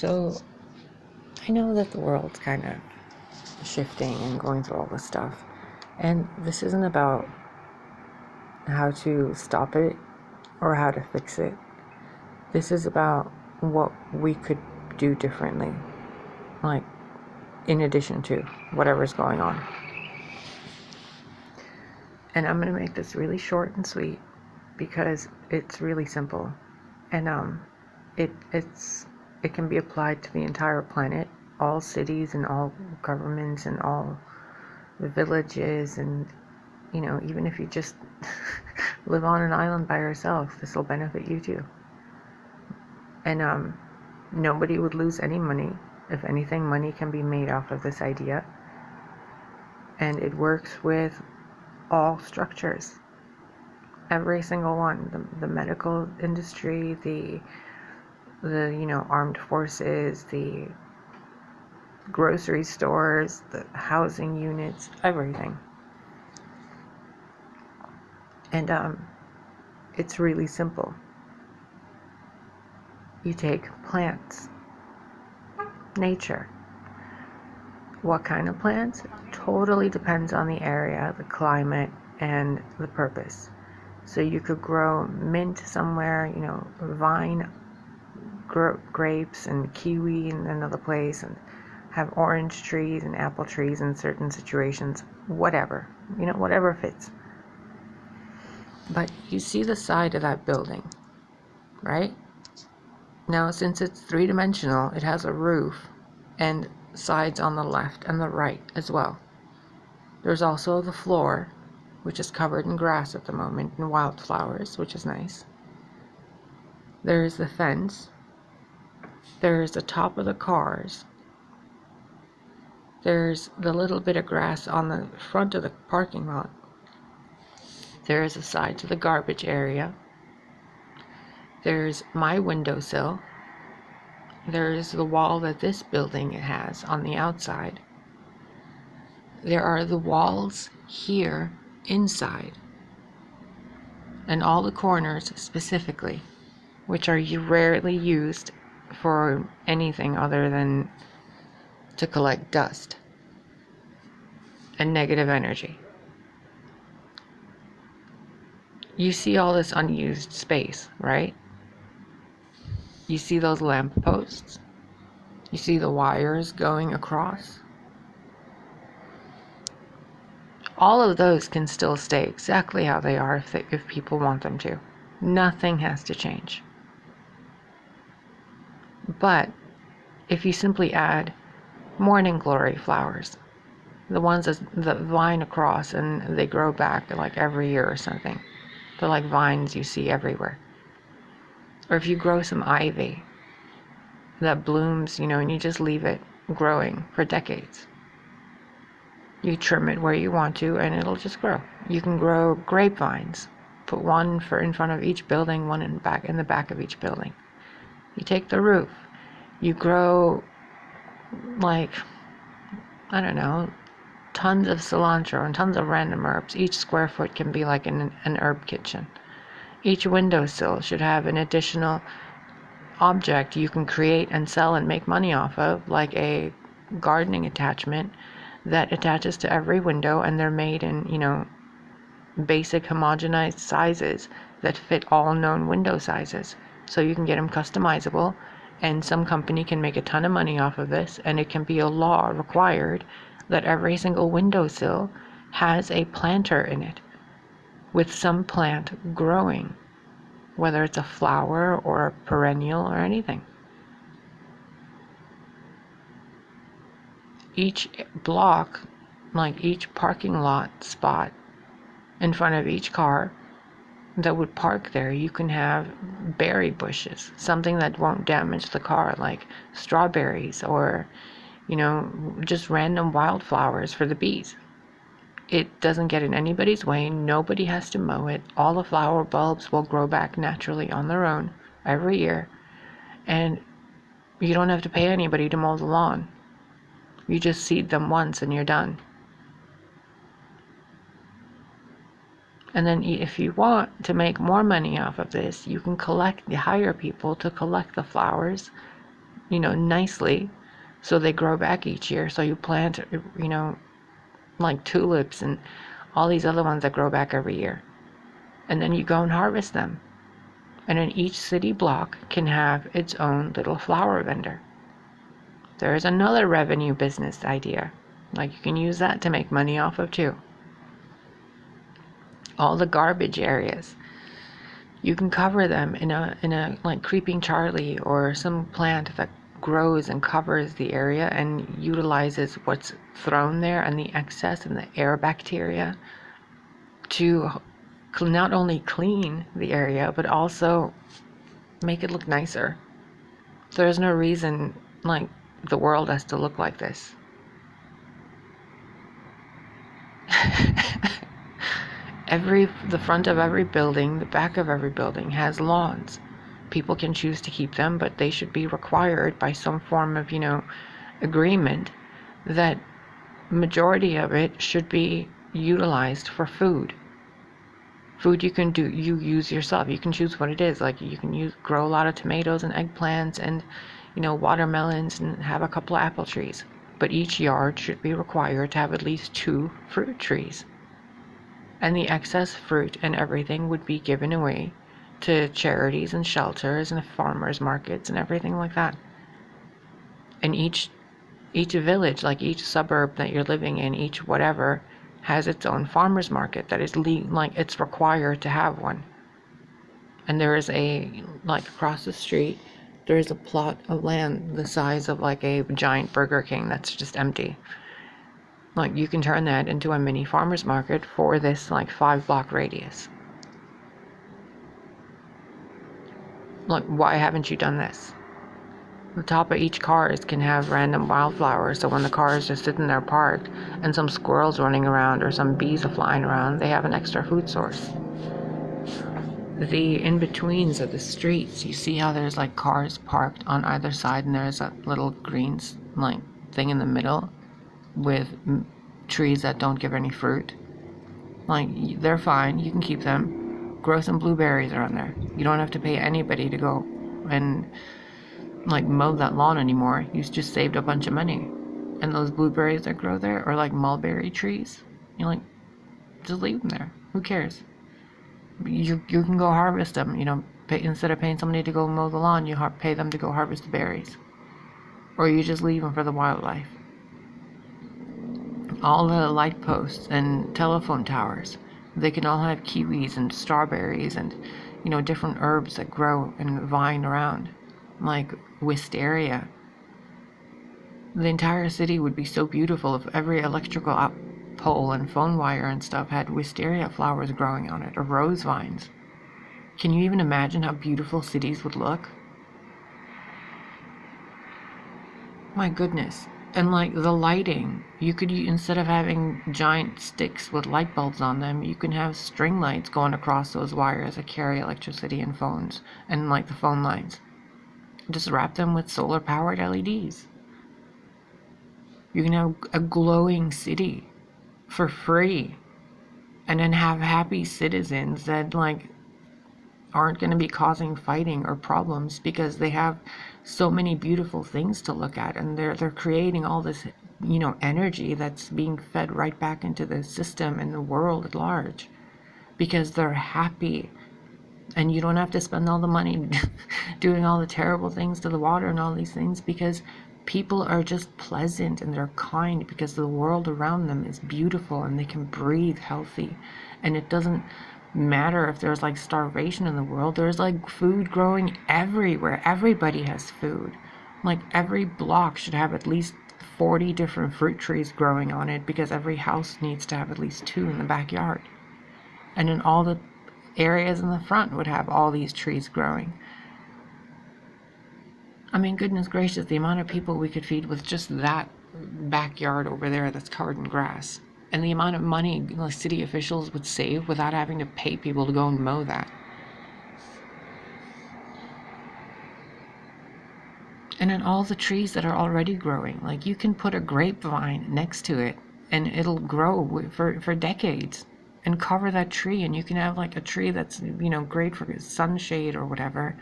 So, I know that the world's kind of shifting and going through all this stuff, and this isn't about how to stop it or how to fix it. This is about what we could do differently, like in addition to whatever's going on. And I'm going to make this really short and sweet because it's really simple, and it can be applied to the entire planet, all cities and all governments and all the villages, and even if you just live on an island by yourself, this will benefit you too. And nobody would lose any money. If anything, money can be made off of this idea, and it works with all structures, every single one, the medical industry, the armed forces, the grocery stores, the housing units, everything. And it's really simple. You take plants, nature. What kind of plants? Totally depends on the area, the climate, and the purpose. So you could grow mint somewhere, vine, grapes and kiwi in another place, and have orange trees and apple trees in certain situations, whatever fits. But you see the side of that building, right? Now, since it's three-dimensional, it has a roof and sides on the left and the right as well. There's also the floor, which is covered in grass at the moment and wildflowers, which is nice. There's the fence. There's the top of the cars. There's the little bit of grass on the front of the parking lot. There's a side to the garbage area. There's my windowsill. There's the wall that this building has on the outside. There are the walls here inside, and all the corners specifically, which are rarely used for anything other than to collect dust and negative energy. You see all this unused space, right? You see those lamp posts? You see the wires going across? All of those can still stay exactly how they are if people want them to. Nothing has to change. But if you simply add morning glory flowers, the ones that vine across and they grow back like every year or something, they're like vines you see everywhere. Or if you grow some ivy that blooms, and you just leave it growing for decades. You trim it where you want to and it'll just grow. You can grow grapevines. Put one in front of each building, one in the back of each building. You take the roof. You grow tons of cilantro and tons of random herbs. Each square foot can be like an herb kitchen. Each windowsill should have an additional object you can create and sell and make money off of, like a gardening attachment that attaches to every window, and they're made in, basic homogenized sizes that fit all known window sizes. So you can get them customizable, and some company can make a ton of money off of this, and it can be a law required that every single windowsill has a planter in it with some plant growing, whether it's a flower or a perennial or anything. Each block, like each parking lot spot in front of each car that would park there, you can have berry bushes, something that won't damage the car, like strawberries or, just random wildflowers for the bees. It doesn't get in anybody's way. Nobody has to mow it. All the flower bulbs will grow back naturally on their own every year. And you don't have to pay anybody to mow the lawn. You just seed them once and you're done. And then if you want to make more money off of this, you can hire people to collect the flowers, nicely, so they grow back each year. So you plant, like tulips and all these other ones that grow back every year. And then you go and harvest them. And then each city block can have its own little flower vendor. There is another revenue business idea. Like, you can use that to make money off of too. All the garbage areas, you can cover them in a like creeping Charlie or some plant that grows and covers the area and utilizes what's thrown there and the excess and the air bacteria to not only clean the area but also make it look nicer. There's no reason like the world has to look like this. The front of every building, the back of every building has lawns. People can choose to keep them, but they should be required by some form of, agreement that majority of it should be utilized for food. Food you use yourself. You can choose what it is. Like, you can grow a lot of tomatoes and eggplants and, watermelons and have a couple of apple trees. But each yard should be required to have at least 2 fruit trees. And the excess fruit and everything would be given away to charities and shelters and farmers markets and everything like that. And each village, like each suburb that you're living in, each whatever, has its own farmers market that is it's required to have one. And there is across the street, there is a plot of land the size of like a giant Burger King that's just empty. Like, you can turn that into a mini farmer's market for this 5-block radius. Like, why haven't you done this? The top of each cars can have random wildflowers, so when the car is just sitting there parked and some squirrels running around or some bees are flying around, they have an extra food source. The in-betweens of the streets, you see how there's cars parked on either side and there's that little green thing in the middle with trees that don't give any fruit. They're fine, you can keep them. Grow some blueberries around there. You don't have to pay anybody to go and mow that lawn anymore. You just saved a bunch of money. And those blueberries that grow there are mulberry trees. Just leave them there. Who cares? You can go harvest them. Instead of paying somebody to go mow the lawn, you pay them to go harvest the berries. Or you just leave them for the wildlife. All the light posts and telephone towers, they can all have kiwis and strawberries and different herbs that grow and vine around, like wisteria. The entire city would be so beautiful if every electrical pole and phone wire and stuff had wisteria flowers growing on it, or rose vines. Can you even imagine how beautiful cities would look? My goodness. And the lighting, you could, instead of having giant sticks with light bulbs on them, you can have string lights going across those wires that carry electricity and phones and the phone lines. Just wrap them with solar powered LEDs. You can have a glowing city for free, and then have happy citizens that aren't going to be causing fighting or problems because they have so many beautiful things to look at, and they're creating all this energy that's being fed right back into the system and the world at large because they're happy. And you don't have to spend all the money doing all the terrible things to the water and all these things, because people are just pleasant and they're kind because the world around them is beautiful and they can breathe healthy. And it doesn't matter if there's starvation in the world. There's food growing everywhere. Everybody has food. Every block should have at least 40 different fruit trees growing on it, because every house needs to have at least 2 in the backyard. And then all the areas in the front would have all these trees growing. I mean, goodness gracious, the amount of people we could feed with just that backyard over there that's covered in grass. And the amount of money city officials would save without having to pay people to go and mow that. And then all the trees that are already growing, you can put a grapevine next to it and it'll grow for decades and cover that tree, and you can have a tree that's great for sunshade or whatever,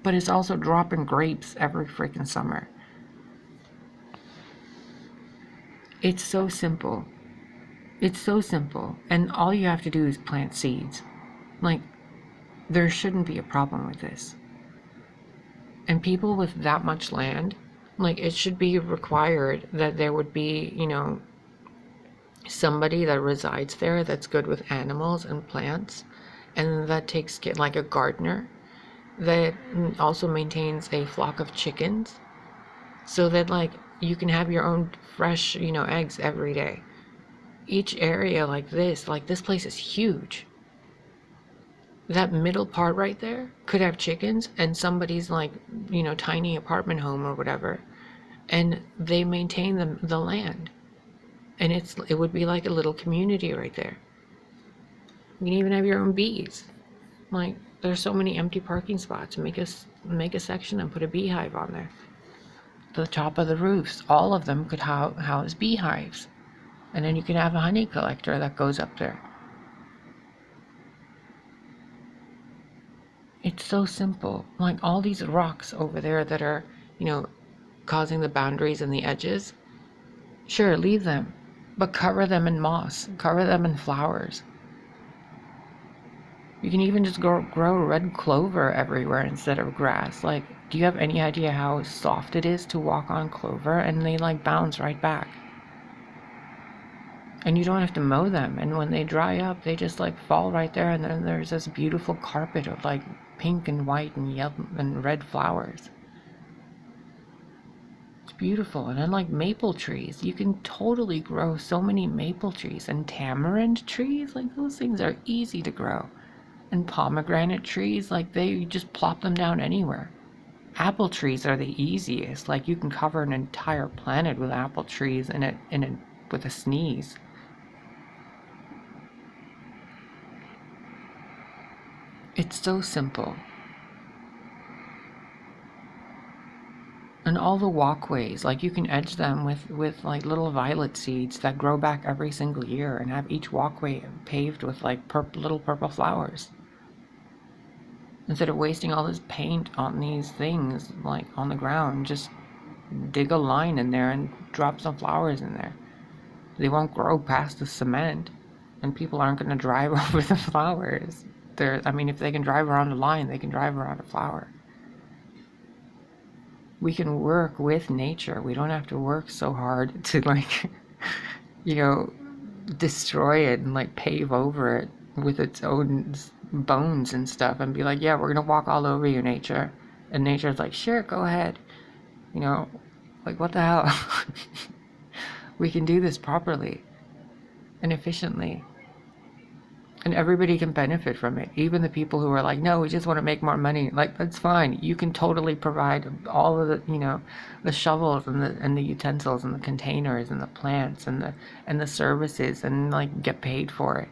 but it's also dropping grapes every freaking summer. It's so simple. It's so simple. And all you have to do is plant seeds. Like, there shouldn't be a problem with this. And people with that much land, like, it should be required that there would be, somebody that resides there that's good with animals and plants, and that takes care, like a gardener that also maintains a flock of chickens, so that like you can have your own fresh, eggs every day. Each area like this place is huge. That middle part right there could have chickens and somebody's like, tiny apartment home or whatever, and they maintain the land. And it would be like a little community right there. You can even have your own bees. Like, there's so many empty parking spots. Make a section and put a beehive on there. The top of the roofs, all of them could house beehives. And then you can have a honey collector that goes up there. It's so simple. Like, all these rocks over there that are, causing the boundaries and the edges, sure, leave them. But cover them in moss. Cover them in flowers. You can even just grow red clover everywhere instead of grass. Like, do you have any idea how soft it is to walk on clover? And they like bounce right back. And you don't have to mow them. And when they dry up, they just like fall right there. And then there's this beautiful carpet of like pink and white and yellow and red flowers. It's beautiful. And then like maple trees, you can totally grow so many maple trees. And tamarind trees, like those things are easy to grow. And pomegranate trees, like you just plop them down anywhere. Apple trees are the easiest. Like, you can cover an entire planet with apple trees with a sneeze. It's so simple. And all the walkways, like, you can edge them with like little violet seeds that grow back every single year, and have each walkway paved with like little purple flowers. Instead of wasting all this paint on these things, like on the ground, just dig a line in there and drop some flowers in there. They won't grow past the cement, and people aren't going to drive over the flowers. If they can drive around a line, they can drive around a flower. We can work with nature. We don't have to work so hard to destroy it and like pave over it with its own bones and stuff and be like, yeah, we're gonna walk all over you, nature. And nature's like, sure, go ahead. Like, what the hell? We can do this properly and efficiently, and everybody can benefit from it. Even the people who are like, no, we just want to make more money. Like, that's fine. You can totally provide all of the the shovels and the utensils and the containers and the plants and the services, and like get paid for it.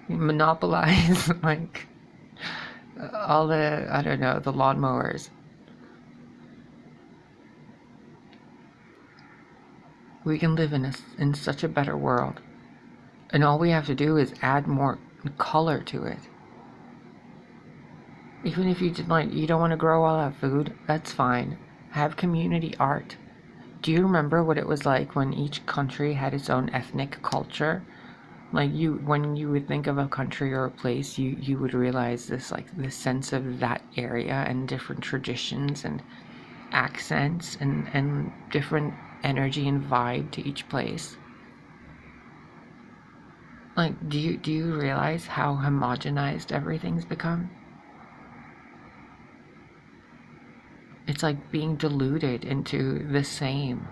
Monopolize like all the, I don't know, the lawnmowers. We can live in such a better world, and all we have to do is add more color to it. Even if you don't want to grow all that food, that's fine. Have community art. Do you remember what it was like when each country had its own ethnic culture? Like, when you would think of a country or a place, you would realize this sense of that area and different traditions and accents and different energy and vibe to each place. Like, do you realize how homogenized everything's become? It's like being diluted into the same,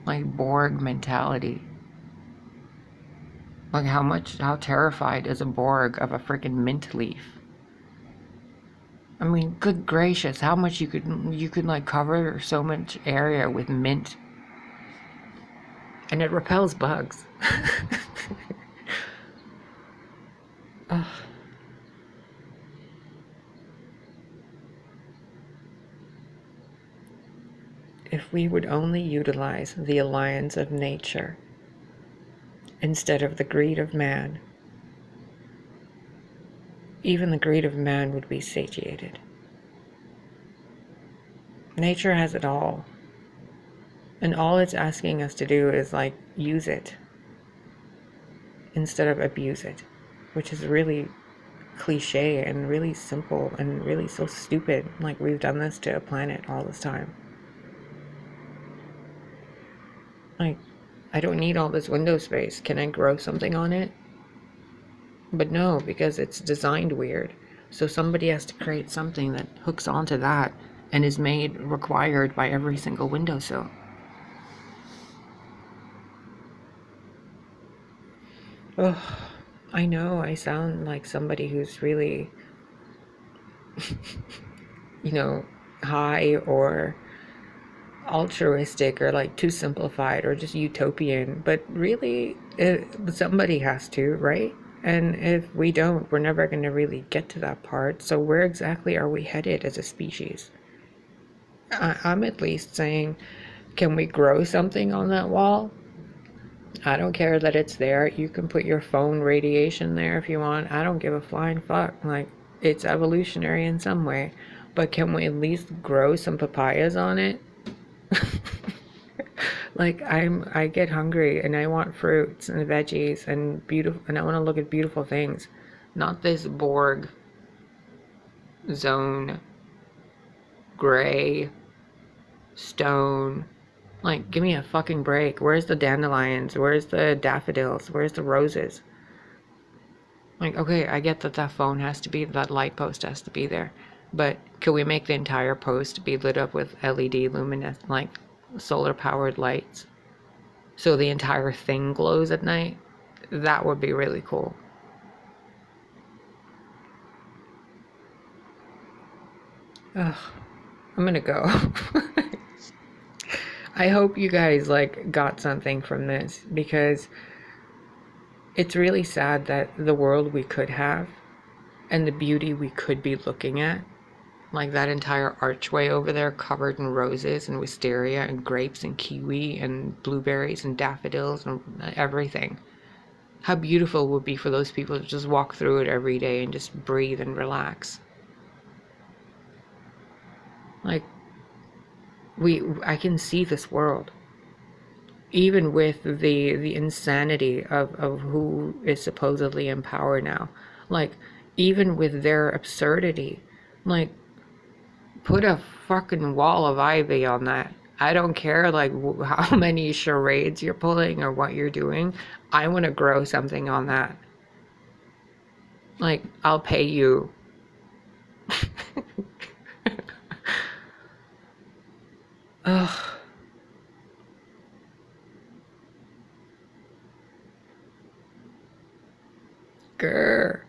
like Borg mentality. Like, how terrified is a Borg of a freaking mint leaf? I mean, good gracious, how much you could like cover so much area with mint. And it repels bugs. Ugh. If we would only utilize the alliance of nature instead of the greed of man, even the greed of man would be satiated. Nature has it all. And all it's asking us to do is like use it instead of abuse it, which is really cliche and really simple and really so stupid. Like, we've done this to a planet all this time. Like, I don't need all this window space. Can I grow something on it? But no, because it's designed weird. So somebody has to create something that hooks onto that and is made required by every single windowsill. Ugh, I know I sound like somebody who's really, high or altruistic or like too simplified or just utopian, but really, somebody has to, right? And if we don't, we're never going to really get to that part. So where exactly are we headed as a species? I'm at least saying, can we grow something on that wall? I don't care that it's there. You can put your phone radiation there if you want. I don't give a flying fuck. Like, it's evolutionary in some way. But can we at least grow some papayas on it? Like, I get hungry and I want fruits and veggies and beautiful, and I want to look at beautiful things. Not this Borg zone, gray, stone. Like, give me a fucking break. Where's the dandelions? Where's the daffodils? Where's the roses? Like, okay, I get that that phone has to be, that light post has to be there. But could we make the entire post be lit up with LED luminescent, like solar powered lights? So the entire thing glows at night? That would be really cool. Ugh, I'm gonna go. I hope you guys like got something from this, because it's really sad that the world we could have and the beauty we could be looking at, like that entire archway over there covered in roses and wisteria and grapes and kiwi and blueberries and daffodils and everything. How beautiful it would be for those people to just walk through it every day and just breathe and relax. Like, I can see this world, even with the insanity of who is supposedly in power now. Like, even with their absurdity, like, put a fucking wall of ivy on that. I don't care like how many charades you're pulling or what you're doing. I want to grow something on that. Like, I'll pay you. Ugh. Grr.